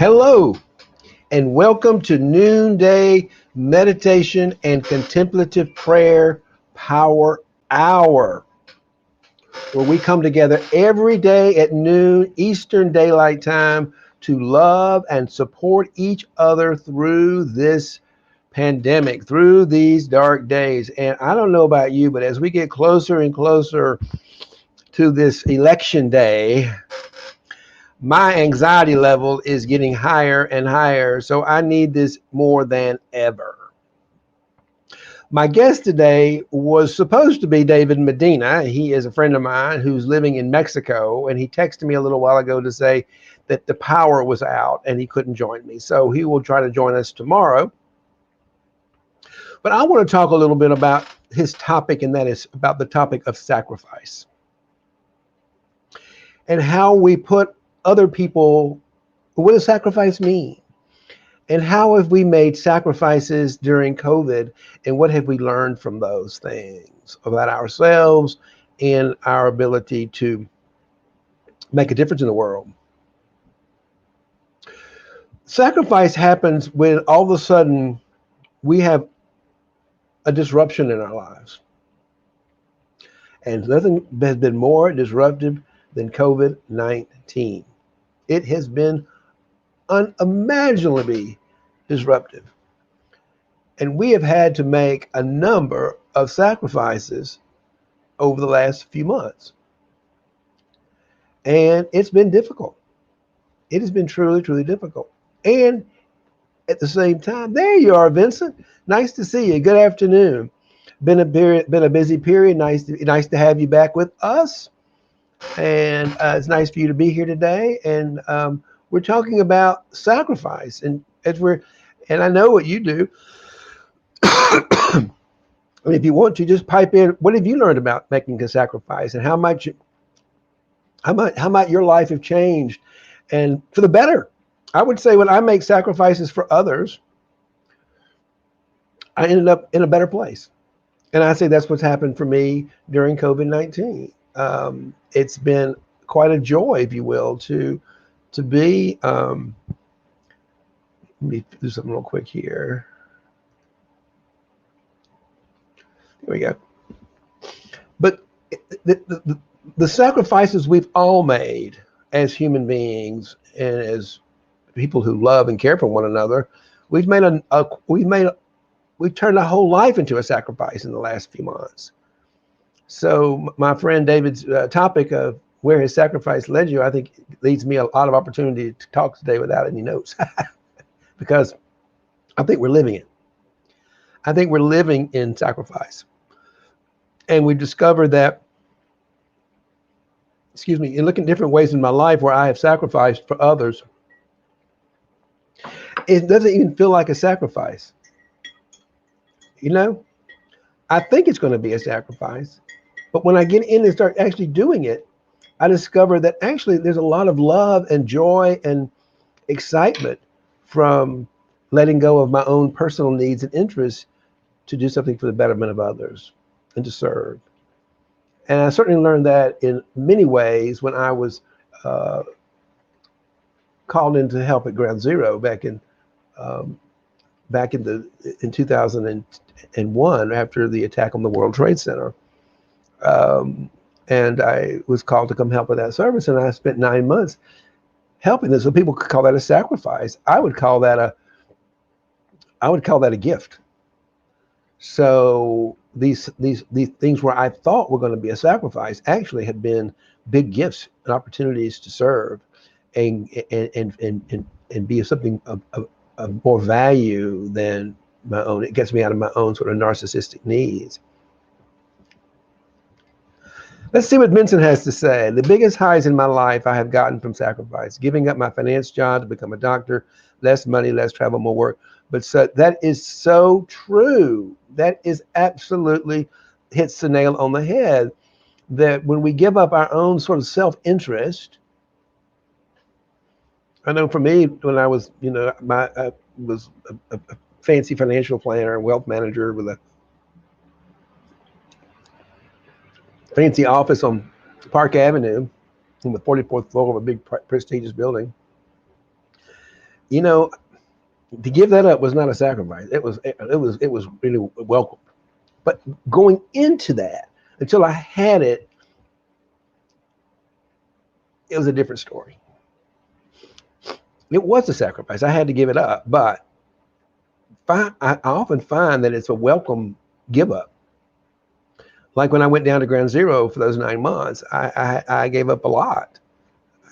Hello, and welcome to Noonday Meditation and Contemplative Prayer Power Hour, where we come together every day at noon Eastern Daylight Time to love and support each other through this pandemic, through these dark days. And I don't know about you, but as we get closer and closer to this election day, my anxiety level is getting higher and higher, so I need this more than ever. My guest today was supposed to be David Medina. He is a friend of mine who's living in Mexico, and he texted me a little while ago to say that the power was out and he couldn't join me. So he will try to join us tomorrow. But I want to talk a little bit about his topic, and that is about the topic of sacrifice and how we put other people. What does sacrifice mean? And how have we made sacrifices during COVID? And what have we learned from those things about ourselves and our ability to make a difference in the world? Sacrifice happens when all of a sudden we have a disruption in our lives. And nothing has been more disruptive than COVID-19. It has been unimaginably disruptive. And we have had to make a number of sacrifices over the last few months. And it's been difficult. It has been truly, truly difficult. And at the same time, there you are, Vincent. Nice to see you. Good afternoon. Been a busy period. Nice to have you back with us. And it's nice for you to be here today. And we're talking about sacrifice. And I know what you do. I mean, if you want to, just pipe in. What have you learned about making a sacrifice, and how might your life have changed, and for the better? I would say when I make sacrifices for others, I ended up in a better place, and I say that's what's happened for me during COVID-19. It's been quite a joy, if you will, to be. Let me do something real quick here. There we go. But the sacrifices we've all made as human beings and as people who love and care for one another, we've turned our whole life into a sacrifice in the last few months. So my friend David's topic of where his sacrifice led you, I think leads me a lot of opportunity to talk today without any notes, because I think we're living it. I think we're living in sacrifice. And we discovered that, in looking at different ways in my life where I have sacrificed for others, it doesn't even feel like a sacrifice. I think it's going to be a sacrifice, but when I get in and start actually doing it, I discover that actually there's a lot of love and joy and excitement from letting go of my own personal needs and interests to do something for the betterment of others and to serve. And I certainly learned that in many ways when I was called in to help at Ground Zero back in 2001 after the attack on the World Trade Center. And I was called to come help with that service, and I spent 9 months helping this. So people could call that a sacrifice. I would call that a gift. So these things where I thought were going to be a sacrifice actually had been big gifts and opportunities to serve and be of something of more value than my own. It gets me out of my own sort of narcissistic needs. Let's see what Vincent has to say. The biggest highs in my life I have gotten from sacrifice: giving up my finance job to become a doctor, less money, less travel, more work. But that is so true. That is absolutely hits the nail on the head, that when we give up our own sort of self-interest. I know for me, when I was, I was a fancy financial planner and wealth manager with a fancy office on Park Avenue on the 44th floor of a big prestigious building. You know, to give that up was not a sacrifice. It was really welcome. But going into that, until I had it, it was a different story. It was a sacrifice. I had to give it up, but I often find that it's a welcome give up. Like when I went down to Ground Zero for those 9 months, I gave up a lot.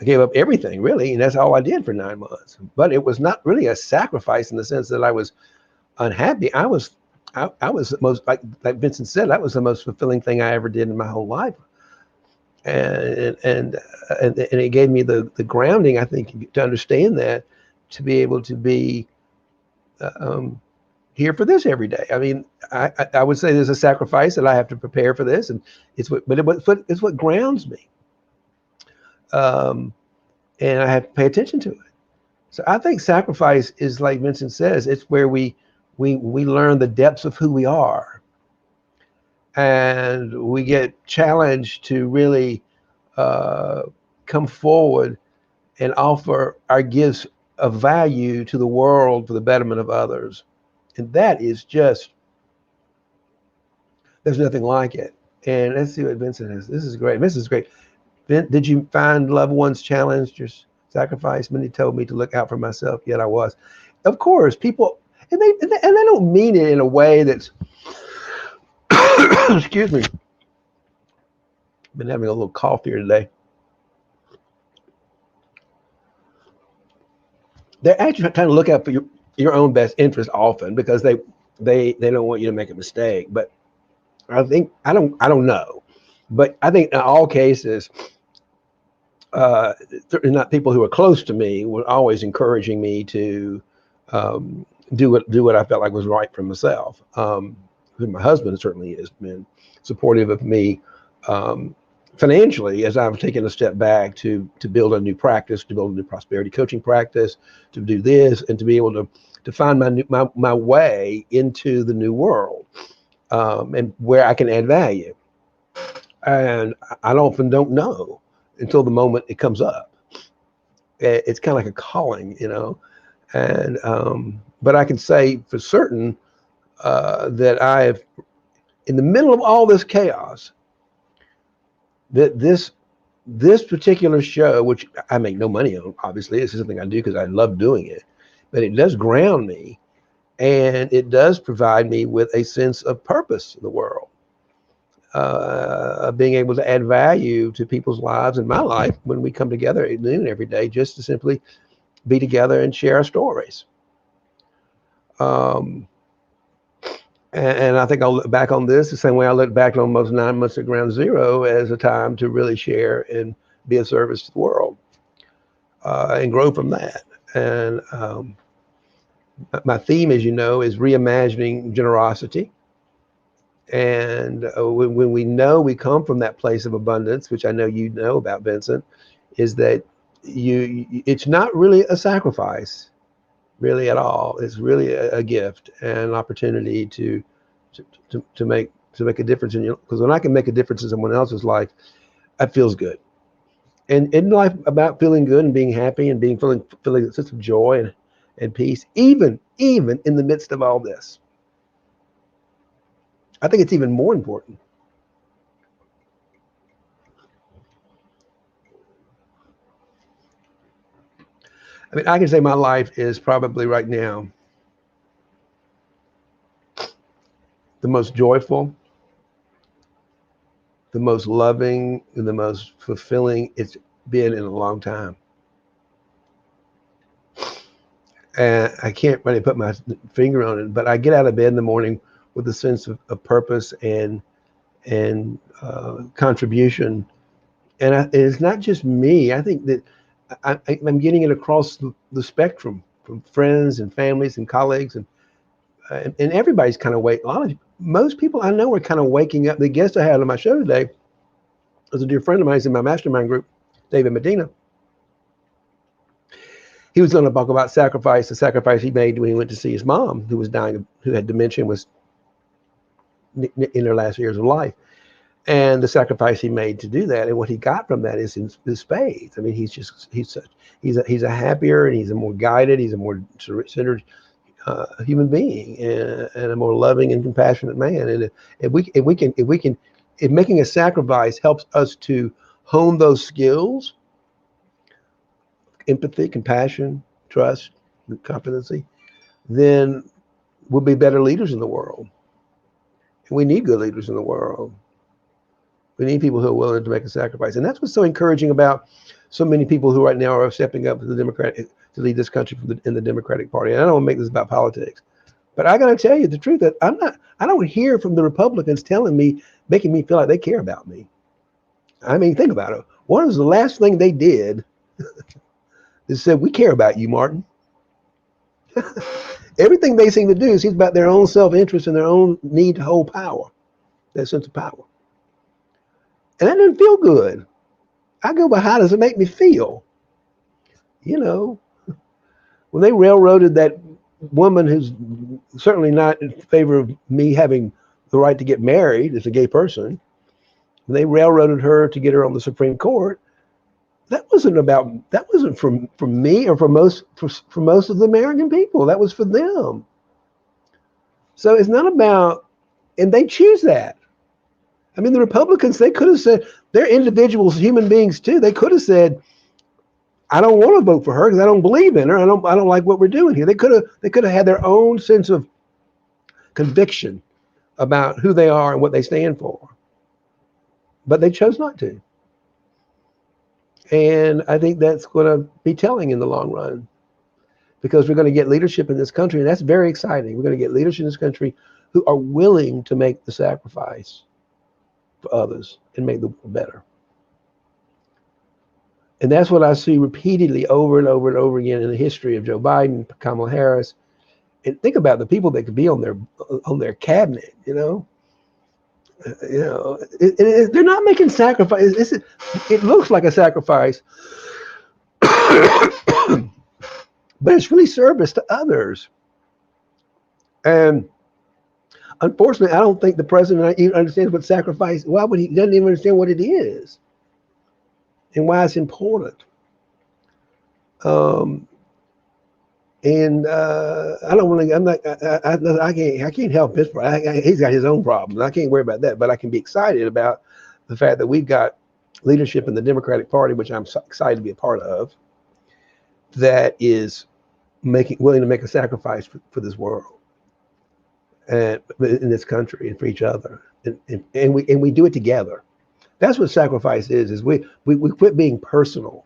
I gave up everything really, and that's all I did for 9 months. But it was not really a sacrifice in the sense that I was unhappy. I was the most, like Vincent said, that was the most fulfilling thing I ever did in my whole life. And it gave me the grounding, I think, to understand that, to be able to be um, here for this every day. I mean, I would say there's a sacrifice that I have to prepare for this, and it's what grounds me, um, and I have to pay attention to it. So I think sacrifice is, like Vincent says, it's where we learn the depths of who we are, and we get challenged to really uh, come forward and offer our gifts of value to the world for the betterment of others. And that is just, there's nothing like it. And let's see what Vincent has. This is great. This is great. Did you find loved ones challenged your sacrifice? Many told me to look out for myself, yet I was. Of course, people, and they don't mean it in a way that's, excuse me, been having a little cough here today. They're actually trying to look out for your own best interest often, because they don't want you to make a mistake. But I don't know, but I think in all cases, certainly not people who are close to me were always encouraging me to do what I felt like was right for myself. My husband certainly has been supportive of me financially, as I've taken a step back to build a new practice, to build a new prosperity coaching practice, to do this, and to be able to find my way into the new world, and where I can add value. And I often don't know until the moment it comes up. It's kind of like a calling, And but I can say for certain that I have, in the middle of all this chaos, that this particular show, which I make no money on, obviously, this is something I do because I love doing it, but it does ground me, and it does provide me with a sense of purpose in the world, being able to add value to people's lives and my life when we come together at noon every day, just to simply be together and share our stories. Um, and I think I'll look back on this the same way I look back on most 9 months at Ground Zero, as a time to really share and be of service to the world, and grow from that. And my theme, as you know, is reimagining generosity. And when we know we come from that place of abundance, which I know you know about, Vincent, is that it's not really a sacrifice, really, at all. It's really a gift and an opportunity to make a difference in because when I can make a difference in someone else's life, that feels good. And in life, about feeling good and being happy and feeling a sense of joy and peace, even in the midst of all this. I think it's even more important. I mean, I can say my life is probably right now the most joyful, the most loving, and the most fulfilling it's been in a long time. And I can't really put my finger on it, but I get out of bed in the morning with a sense of purpose and contribution. And it's not just me. I think that I'm getting it across the spectrum, from friends and families and colleagues, and everybody's kind of most people I know are kind of waking up. The guest I had on my show today was a dear friend of mine. He's in my mastermind group, David Medina. He was going to talk about the sacrifice he made when he went to see his mom, who was dying, who had dementia, and was in her last years of life. and the sacrifice he made to do that, and what he got from that is his faith. I mean, he's a happier, and he's a more guided, he's a more centered human being, and a more loving and compassionate man. And if making a sacrifice helps us to hone those skills, empathy, compassion, trust, competency, then we'll be better leaders in the world. And we need good leaders in the world. We need people who are willing to make a sacrifice. And that's what's so encouraging about so many people who right now are stepping up to to lead this country in the Democratic Party. And I don't want to make this about politics, but I got to tell you the truth that I don't hear from the Republicans making me feel like they care about me. I mean, think about it. What was the last thing they did? They said, we care about you, Martin. Everything they seem to do seems about their own self-interest and their own need to hold power, that sense of power. And that doesn't feel good. I go by, how does it make me feel? You know, when they railroaded that woman who's certainly not in favor of me having the right to get married as a gay person, when they railroaded her to get her on the Supreme Court, that wasn't from me or for most of the American people. That was for them. So it's not about, and they choose that. I mean, the Republicans, they could have said, they're individuals, human beings too. They could have said, I don't want to vote for her because I don't believe in her. I don't like what we're doing here. They could have had their own sense of conviction about who they are and what they stand for. But they chose not to. And I think that's going to be telling in the long run, because we're going to get leadership in this country, and that's very exciting. We're going to get leaders in this country who are willing to make the sacrifice for others and make the world better. And that's what I see repeatedly over and over and over again in the history of Joe Biden, Kamala Harris. And think about the people that could be on their cabinet, you know. They're not making sacrifices. It looks like a sacrifice, but it's really service to others. And unfortunately, I don't think the president even understands what sacrifice. Why would he? Doesn't even understand what it is and why it's important. And I don't want to. I'm not. I can't help his. He's got his own problems. I can't worry about that. But I can be excited about the fact that we've got leadership in the Democratic Party, which I'm so excited to be a part of, that is willing to make a sacrifice for this world and in this country and for each other, and we do it together. That's what sacrifice is. Is we quit being personal.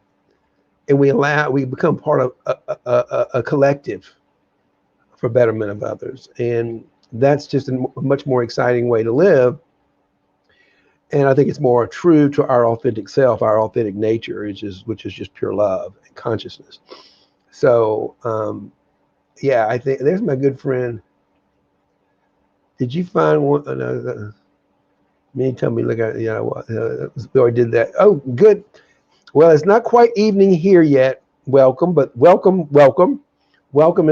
And we become part of a collective for betterment of others. And that's just a much more exciting way to live. And I think it's more true to our authentic self, our authentic nature, which is just pure love and consciousness. So, yeah, I think there's my good friend. Did you find one? Me, tell me, look at, we already did that. Oh, good. Well, it's not quite evening here yet. Welcome, but welcome. Welcome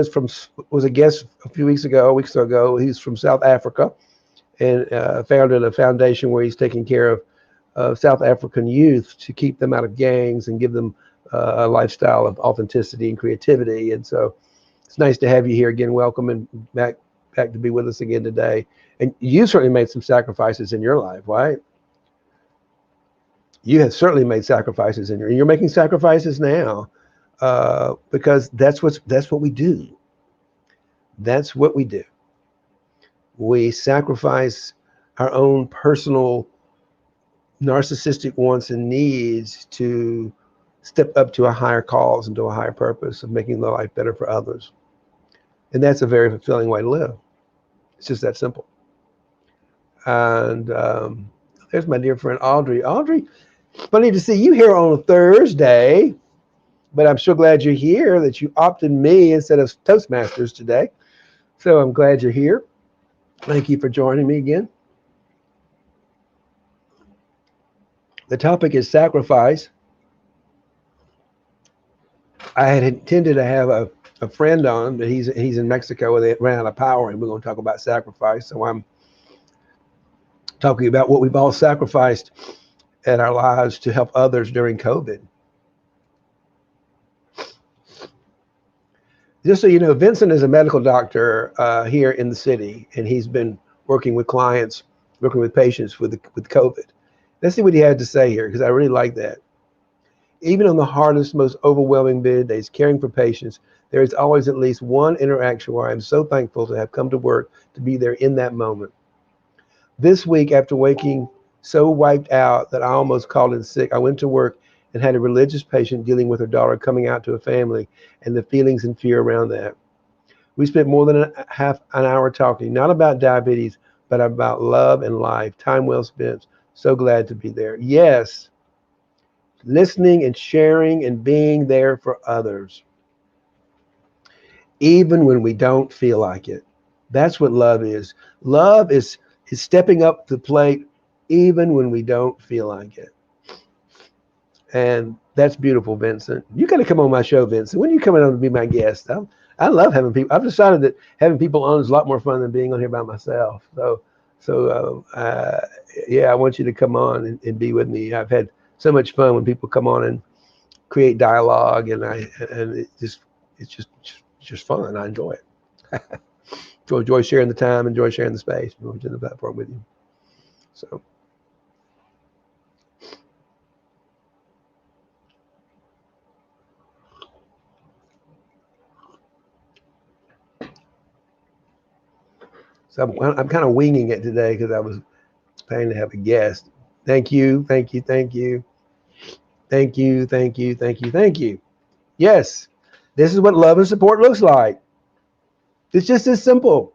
was a guest a few weeks ago. He's from South Africa, and founded a foundation where he's taking care of South African youth to keep them out of gangs and give them a lifestyle of authenticity and creativity. And so it's nice to have you here again. Welcome, and back to be with us again today. And you certainly made some sacrifices in your life, right? You have certainly made sacrifices you're making sacrifices now, because that's what we do. That's what we do. We sacrifice our own personal narcissistic wants and needs to step up to a higher cause and to a higher purpose of making the life better for others. And that's a very fulfilling way to live. It's just that simple. And there's my dear friend Audrey. Audrey, funny to see you here on a Thursday, but I'm so glad you're here that you opted me instead of Toastmasters today. So I'm glad you're here. Thank you for joining me again. The topic is sacrifice. I had intended to have a friend on, but he's in Mexico where they ran out of power, and we're going to talk about sacrifice. So I'm talking about what we've all sacrificed in our lives to help others during COVID. Just so you know, Vincent is a medical doctor here in the city, and he's been working with clients, working with patients with COVID. Let's see what he had to say here, because I really like that. Even on the hardest, most overwhelming busy days, caring for patients, there is always at least one interaction where I'm so thankful to have come to work to be there in that moment. This week, after waking so wiped out that I almost called in sick, I went to work and had a religious patient dealing with her daughter coming out to a family and the feelings and fear around that. We spent more than a half an hour talking, not about diabetes, but about love and life. Time well spent. So glad to be there. Yes, listening and sharing and being there for others, even when we don't feel like it. That's what love is. Love is stepping up to the plate even when we don't feel like it. And that's beautiful, Vincent. You got to come on my show, Vincent. When are you coming on to be my guest? I love having people. I've decided that having people on is a lot more fun than being on here by myself. Yeah, I want you to come on and be with me. I've had so much fun when people come on and create dialogue, and it's just fun. I enjoy it. Enjoy sharing the time, enjoy sharing the space, enjoy the platform with you. So. So I'm kind of winging it today because I was planning to have a guest. Thank you, thank you, thank you, thank you, thank you, thank you, thank you. Yes, this is what love and support looks like. It's just as simple.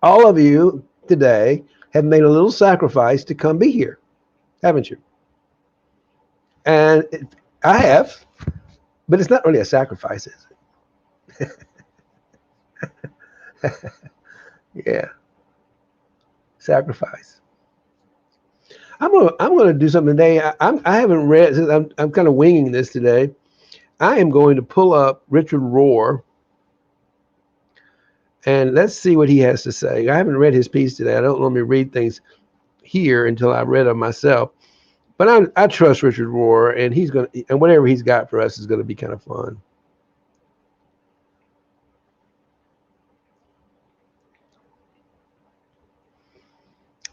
All of you today have made a little sacrifice to come be here, haven't you? And I have, but it's not really a sacrifice, is it? Yeah, sacrifice. I'm gonna do something today. I haven't read. I'm kind of winging this today. I am going to pull up Richard Rohr, and let's see what he has to say. I haven't read his piece today. I don't normally read things here until I read them myself. But I trust Richard Rohr, and whatever he's got for us is gonna be kind of fun.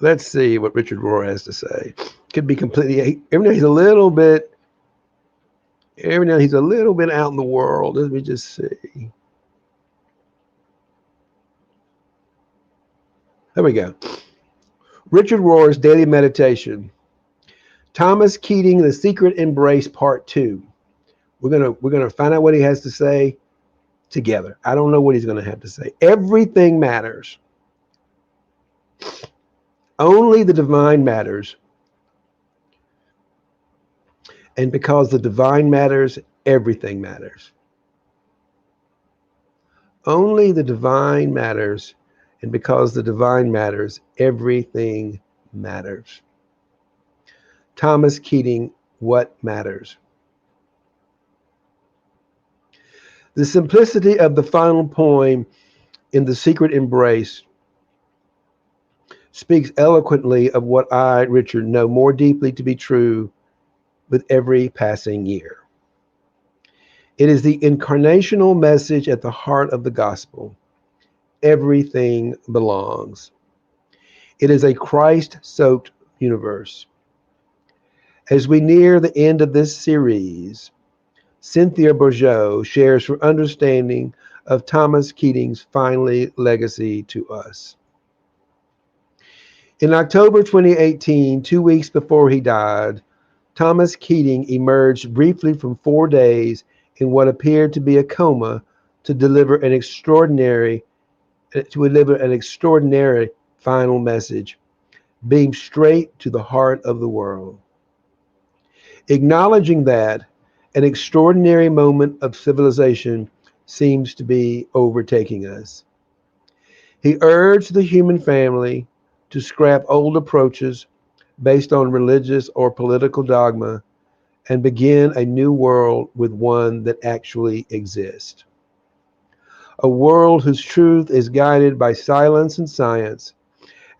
Let's see what Richard Rohr has to say. Could be completely. Every now he's a little bit. Every now he's a little bit out in the world. Let me just see. There we go. Richard Rohr's Daily Meditation. Thomas Keating, The Secret Embrace, Part 2. We're gonna find out what he has to say together. I don't know what he's gonna have to say. Everything matters. Only the divine matters. And because the divine matters, everything matters. Only the divine matters, and because the divine matters, everything matters. Thomas Keating, What Matters? The simplicity of the final poem in The Secret Embrace speaks eloquently of what I, Richard, know more deeply to be true with every passing year. It is the incarnational message at the heart of the gospel. Everything belongs. It is a Christ-soaked universe. As we near the end of this series, Cynthia Bourgeault shares her understanding of Thomas Keating's final legacy to us. In October 2018, 2 weeks before he died, Thomas Keating emerged briefly from 4 days in what appeared to be a coma to deliver an extraordinary final message, beamed straight to the heart of the world. Acknowledging that an extraordinary moment of civilization seems to be overtaking us. He urged the human family to scrap old approaches based on religious or political dogma and begin a new world with one that actually exists. A world whose truth is guided by silence and science,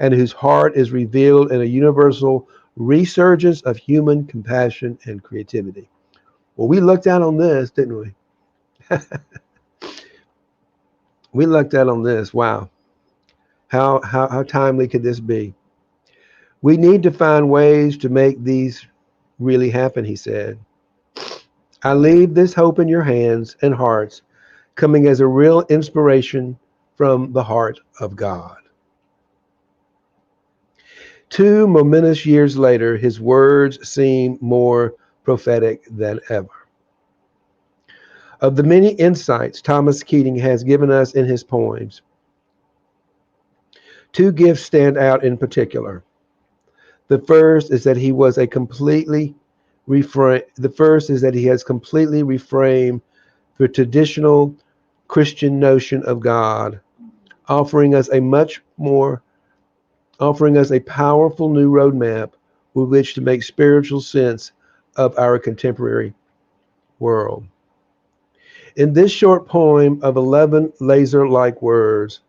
and whose heart is revealed in a universal resurgence of human compassion and creativity. Well, we looked out on this, didn't we? We looked out on this. Wow. How timely could this be? We need to find ways to make these really happen, he said. I leave this hope in your hands and hearts, coming as a real inspiration from the heart of God. 2 momentous years later, his words seem more prophetic than ever. Of the many insights Thomas Keating has given us in his poems, 2 gifts stand out in particular. The first is that he has completely reframed the traditional Christian notion of God, offering us a powerful new roadmap with which to make spiritual sense of our contemporary world. In this short poem of 11 laser-like words,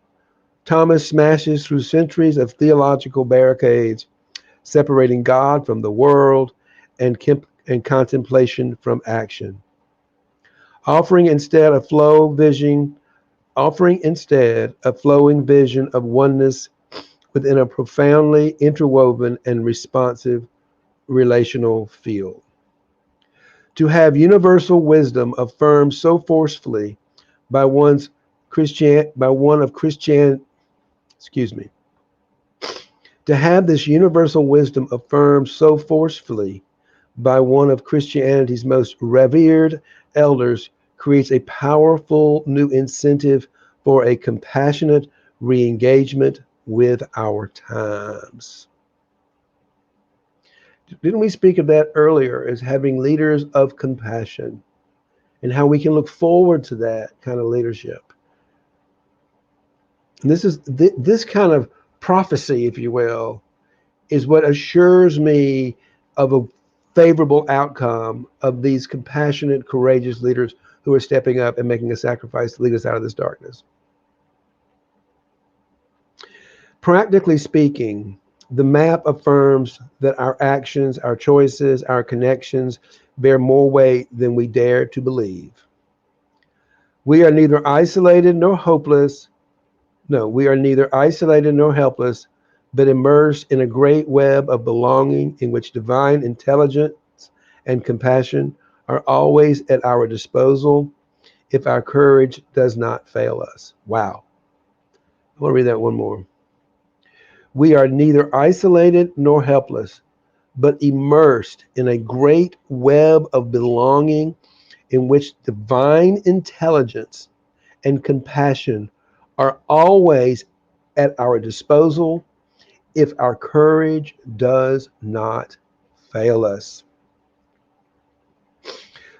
Thomas smashes through centuries of theological barricades, separating God from the world and contemplation from action, offering instead a flowing vision of oneness within a profoundly interwoven and responsive relational field. To have universal wisdom affirmed so forcefully by one of Christian, to have this universal wisdom affirmed so forcefully by one of Christianity's most revered elders creates a powerful new incentive for a compassionate re-engagement with our times. Didn't we speak of that earlier as having leaders of compassion and how we can look forward to that kind of leadership? And this kind of prophecy, if you will, is what assures me of a favorable outcome of these compassionate, courageous leaders who are stepping up and making a sacrifice to lead us out of this darkness. Practically speaking, the map affirms that our actions, our choices, our connections bear more weight than we dare to believe. We are neither isolated nor helpless, but immersed in a great web of belonging in which divine intelligence and compassion are always at our disposal if our courage does not fail us. Wow. I want to read that one more. We are neither isolated nor helpless, but immersed in a great web of belonging in which divine intelligence and compassion are always at our disposal if our courage does not fail us.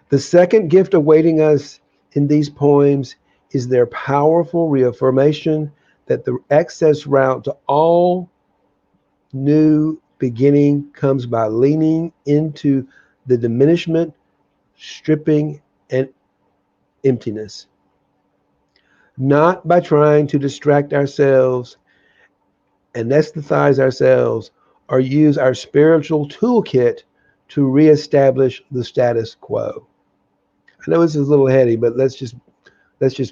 The second gift awaiting us in these poems is their powerful reaffirmation that the access route to all new beginning comes by leaning into the diminishment, stripping, and emptiness, not by trying to distract ourselves, anesthetize ourselves, or use our spiritual toolkit to reestablish the status quo. I know this is a little heady, but let's just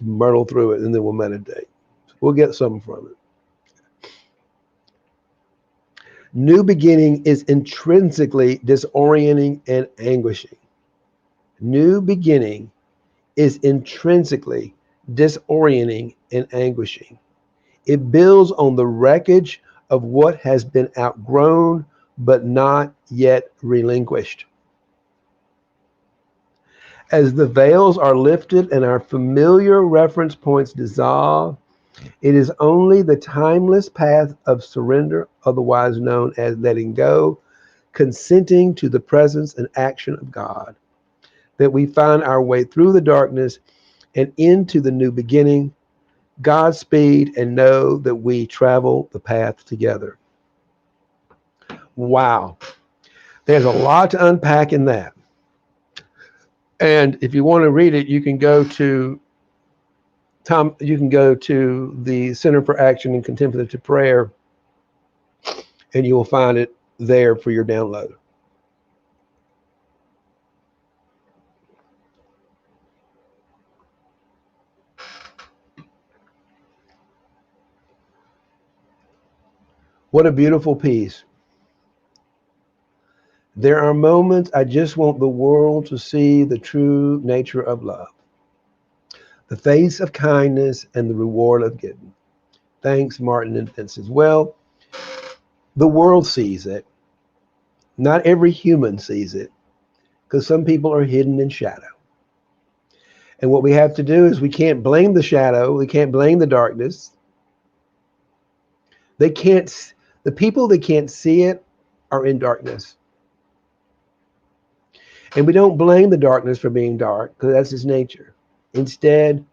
muddle through it and then we'll meditate. We'll get something from it. New beginning is intrinsically disorienting and anguishing. New beginning is intrinsically disorienting and anguishing. It builds on the wreckage of what has been outgrown but not yet relinquished. As the veils are lifted and our familiar reference points dissolve, it is only the timeless path of surrender, otherwise known as letting go, consenting to the presence and action of God, that we find our way through the darkness and into the new beginning. Godspeed, and know that we travel the path together. Wow. There's a lot to unpack in that. And if you want to read it, you can go to the Center for Action and Contemplative Prayer and you will find it there for your download. What a beautiful piece. There are moments I just want the world to see the true nature of love, the face of kindness and the reward of giving. Thanks, Martin and Vincent. Well, the world sees it. Not every human sees it because some people are hidden in shadow. And what we have to do is we can't blame the shadow. We can't blame the darkness. They can't, the people that can't see it are in darkness. And we don't blame the darkness for being dark because that's its nature. Instead,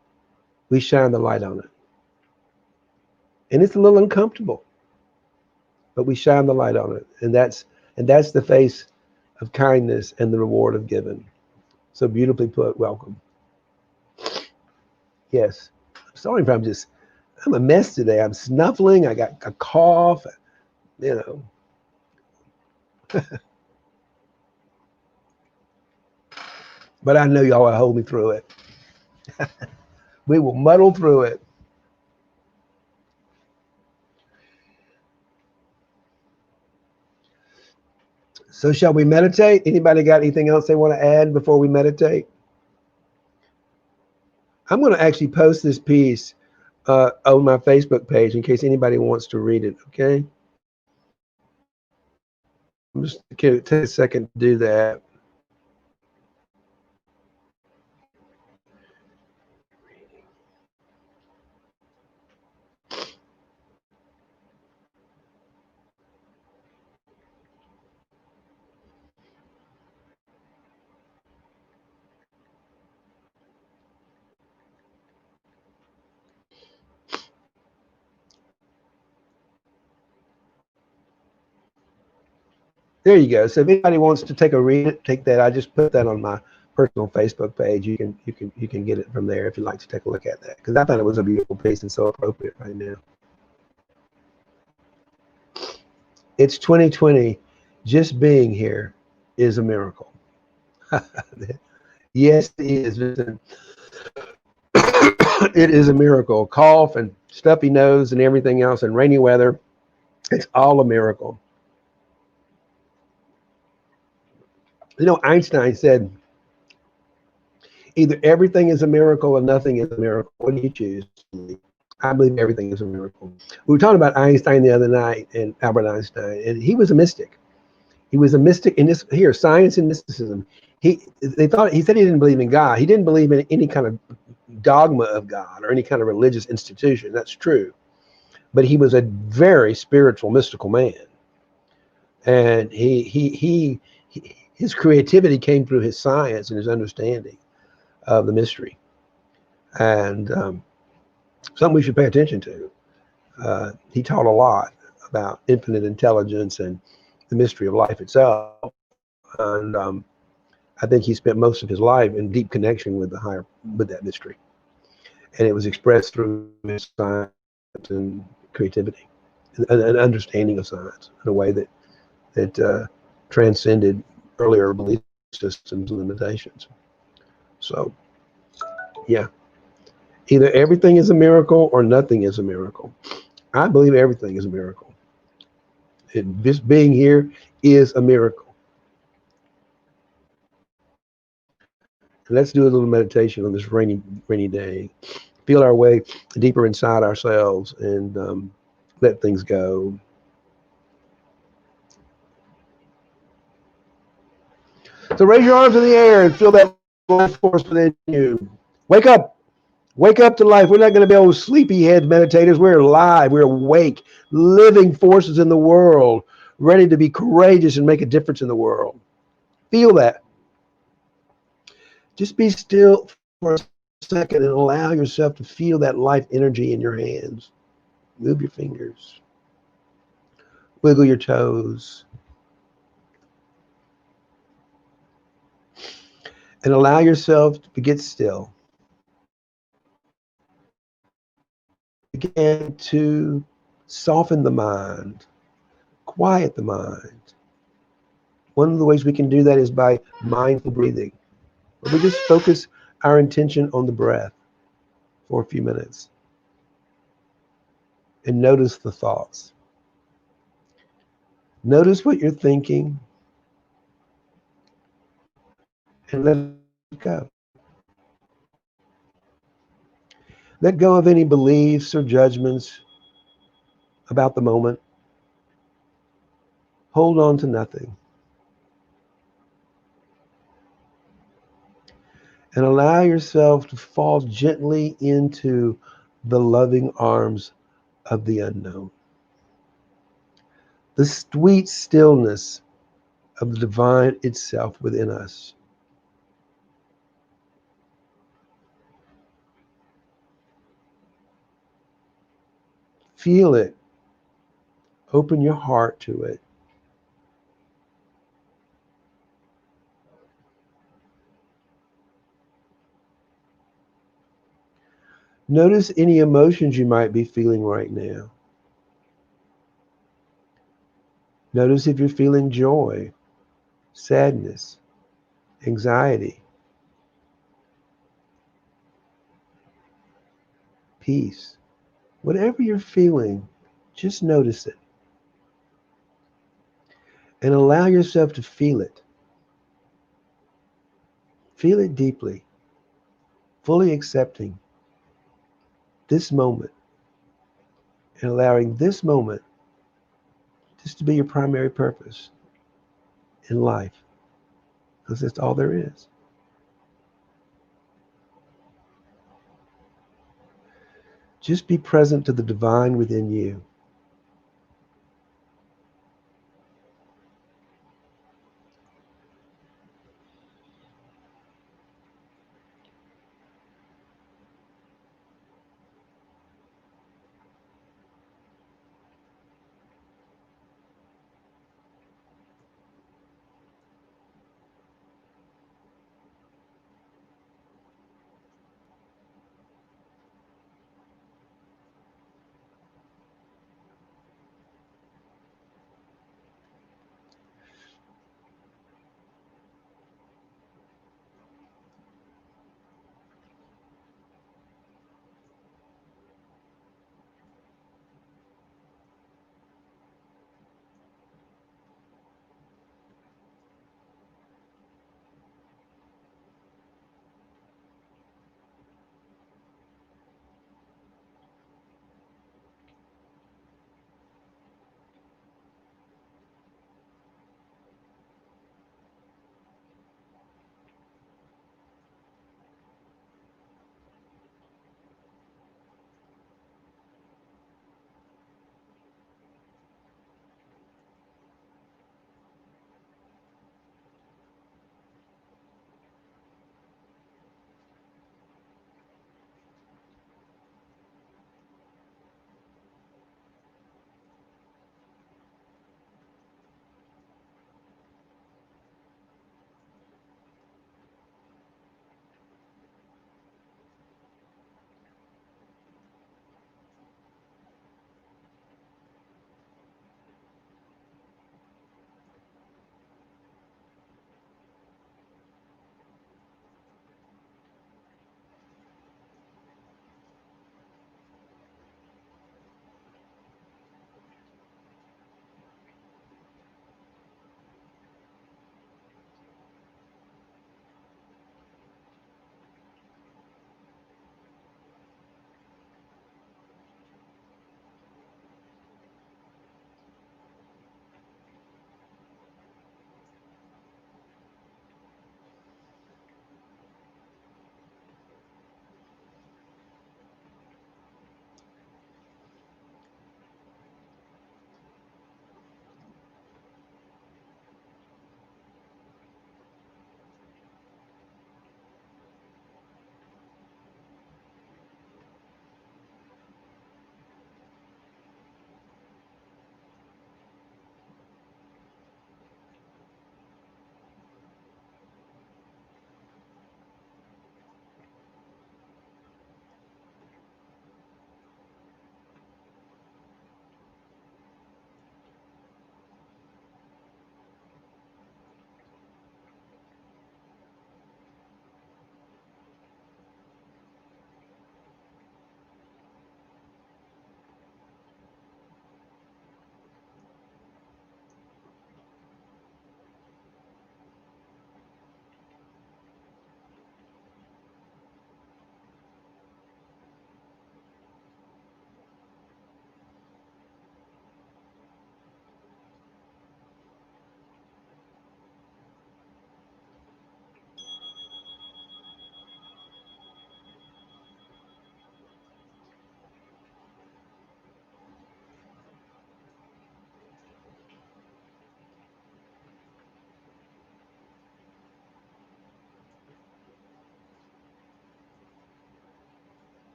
we shine the light on it. And it's a little uncomfortable, but we shine the light on it. And that's the face of kindness and the reward of giving. So beautifully put. Welcome. Yes. I'm sorry if I'm a mess today. I'm snuffling. I got a cough, you know. But I know y'all will hold me through it. We will muddle through it. So shall we meditate? Anybody got anything else they want to add before we meditate? I'm going to actually post this piece on my Facebook page in case anybody wants to read it, okay? I'm just going to take a second to do that. There you go. So if anybody wants to take a read it, take that. I just put that on my personal Facebook page. You can get it from there if you'd like to take a look at that, because I thought it was a beautiful piece and so appropriate right now. It's 2020. Just being here is a miracle. Yes, it is. It is a miracle. Cough and stuffy nose and everything else and rainy weather. It's all a miracle. You know, Einstein said either everything is a miracle or nothing is a miracle. What do you choose? I believe everything is a miracle. We were talking about Einstein the other night, and Albert Einstein, and he was a mystic. He was a mystic in this here, science and mysticism. He said he didn't believe in God. He didn't believe in any kind of dogma of God or any kind of religious institution. That's true. But he was a very spiritual, mystical man. And his creativity came through his science and his understanding of the mystery. And something we should pay attention to. He taught a lot about infinite intelligence and the mystery of life itself. And I think he spent most of his life in deep connection with that mystery. And it was expressed through his science and creativity, an understanding of science in a way that transcended earlier belief systems and limitations. So, yeah, either everything is a miracle or nothing is a miracle. I believe everything is a miracle. Just being here is a miracle. And let's do a little meditation on this rainy day. Feel our way deeper inside ourselves and let things go. So raise your arms in the air and feel that life force within you. Wake up. Wake up to life. We're not going to be old sleepyhead meditators. We're alive. We're awake, living forces in the world, ready to be courageous and make a difference in the world. Feel that. Just be still for a second and allow yourself to feel that life energy in your hands. Move your fingers. Wiggle your toes. And allow yourself to get still. Begin to soften the mind, quiet the mind. One of the ways we can do that is by mindful breathing, where we just focus our intention on the breath for a few minutes and notice the thoughts. Notice what you're thinking and let it go. Let go of any beliefs or judgments about the moment. Hold on to nothing. And allow yourself to fall gently into the loving arms of the unknown. The sweet stillness of the divine itself within us. Feel it. Open your heart to it. Notice any emotions you might be feeling right now. Notice if you're feeling joy, sadness, anxiety, peace. Whatever you're feeling, just notice it and allow yourself to feel it. Feel it deeply, fully accepting this moment and allowing this moment just to be your primary purpose in life, because that's all there is. Just be present to the divine within you.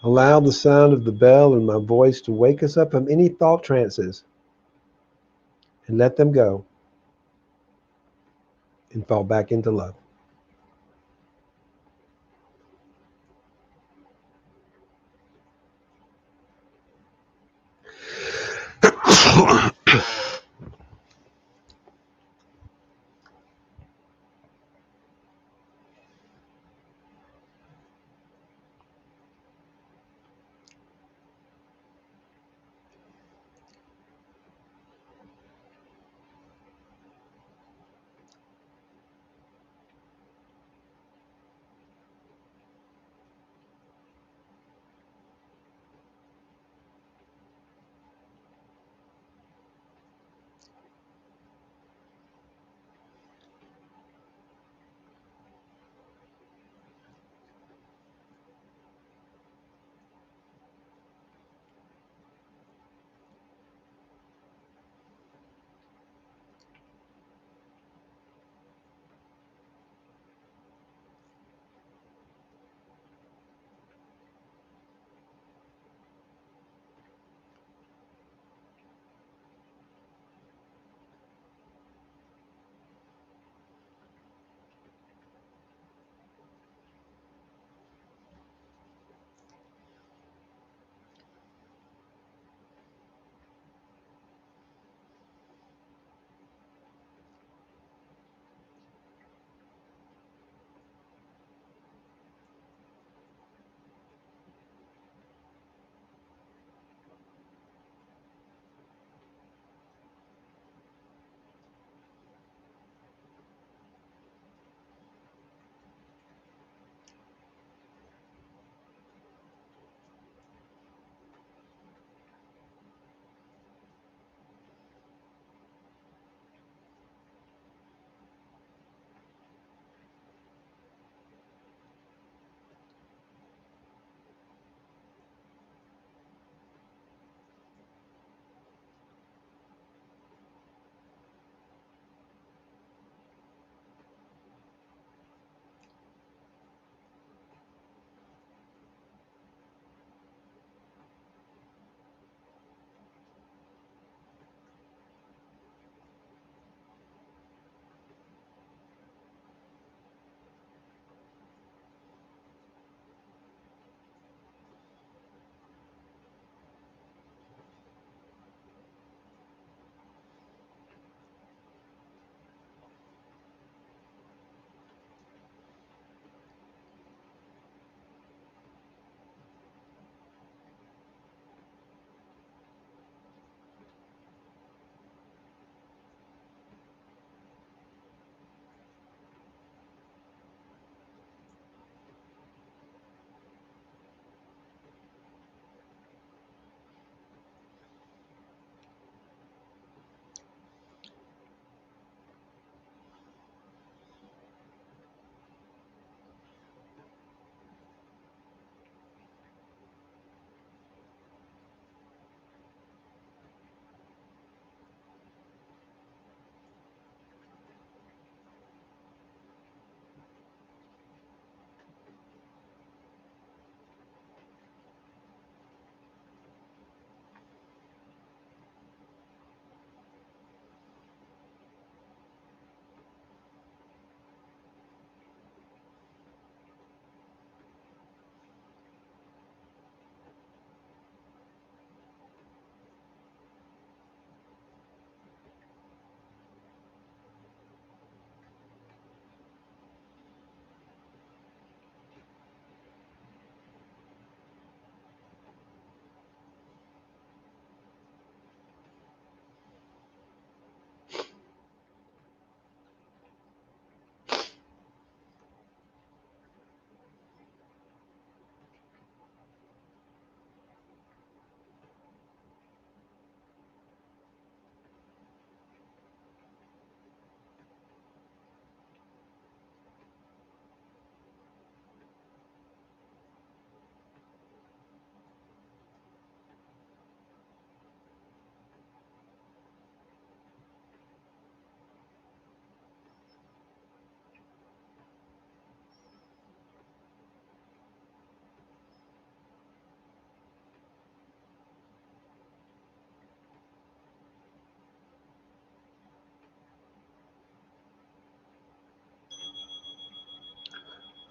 Allow the sound of the bell and my voice to wake us up from any thought trances and let them go and fall back into love.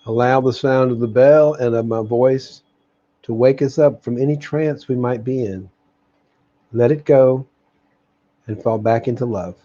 Allow the sound of the bell and of my voice to wake us up from any trance we might be in. Let it go and fall back into love.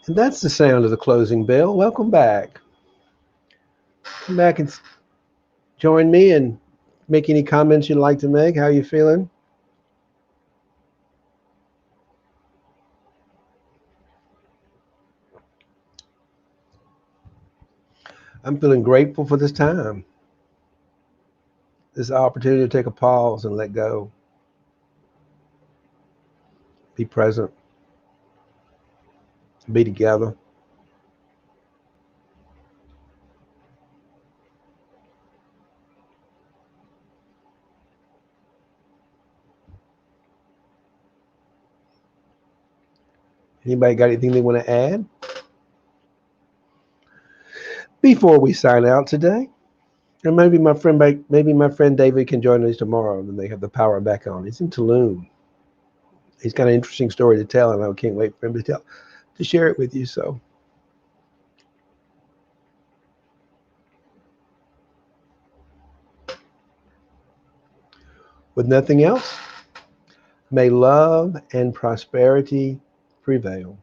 And that's the sound of the closing bell. Welcome back. Come back and join me and make any comments you'd like to make. How are you feeling? I'm feeling grateful for this time, this opportunity to take a pause and let go, be present, be together. Anybody got anything they want to add before we sign out today? And maybe my friend David can join us tomorrow when they have the power back on. He's in Tulum. He's got an interesting story to tell, and I can't wait for him to share it with you. So, with nothing else, may love and prosperity prevail.